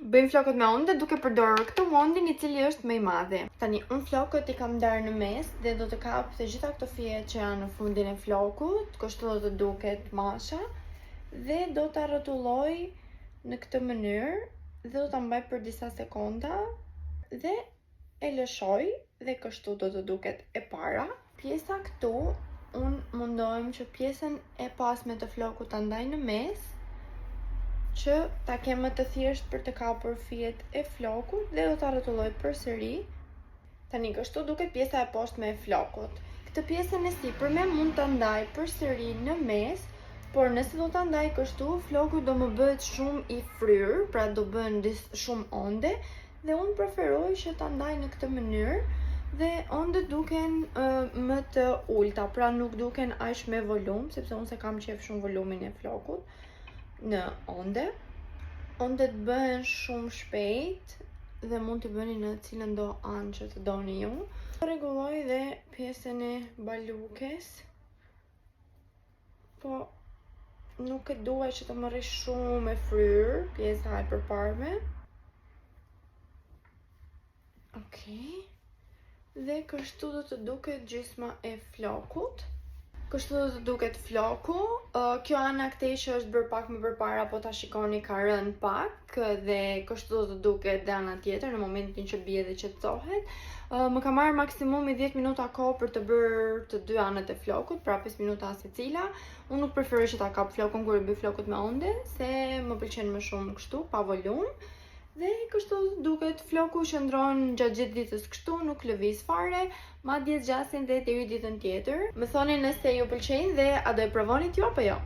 Bëjmë flokët me onde duke përdorur këtë ondin I cili është më I madhi. Tani, unë flokët I kam ndarë në mes dhe do të kap të gjitha këto fije që janë në fundin e flokut, kështu do të duket masha, dhe do ta rrotulloj në këtë mënyrë dhe do ta mbaj për disa sekonda dhe e lëshoj dhe kështu do të duket e para. Pjesa këtu, unë mundohem që pjesën e pasme të flokut ta ndaj në mes, që ta kem më të thjesht për të kapur fijet e flokut dhe do ta rrotulloj përsëri. Tani kështu duket pjesa e poshtme e flokut. Këtë pjesën e sipërme mund ta ndaj përsëri në mes, por nëse do ta ndaj kështu, floku do më bëhet shumë I fryrë, pra do bën shumë onde, dhe unë preferoj që ta ndaj në këtë mënyrë dhe ondet duken më të ulta, pra nuk duken aq me volum, sepse unë se kam qef shumë volumin e flokut në onde. Ondet bëhen shumë shpejt dhe mund t'i bëni në cilën do anë që të doni ju. Rregulloj dhe pjesën e balukes, po nuk e dua që të më rri shumë e fryrë pjesa e përparme. Okej. Dhe kështu do të duket gjysma e flokut. Kështu do të duket floku. Kjo ana këtej që është bërë pak më përpara, po ta shikoni ka rënë pak dhe kështu do të duket dhe ana tjetër në momentin që bie dhe qetësohet. Më ka marrë maksimumi 10 minuta kohë për të bërë të dy anët e flokut, pra 5 minuta secila. Unë nuk preferoj që ta kap flokun kur I bëj flokut me onde, se më pëlqen më shumë kështu, pa volum. Dhe kështu duket floku qëndron gjatë gjithë ditës kështu, nuk lëviz fare, madje zgjasin dhe deri ditën tjetër. Më thoni nëse ju pëlqejnë dhe a do e provoni t'ju apo jo.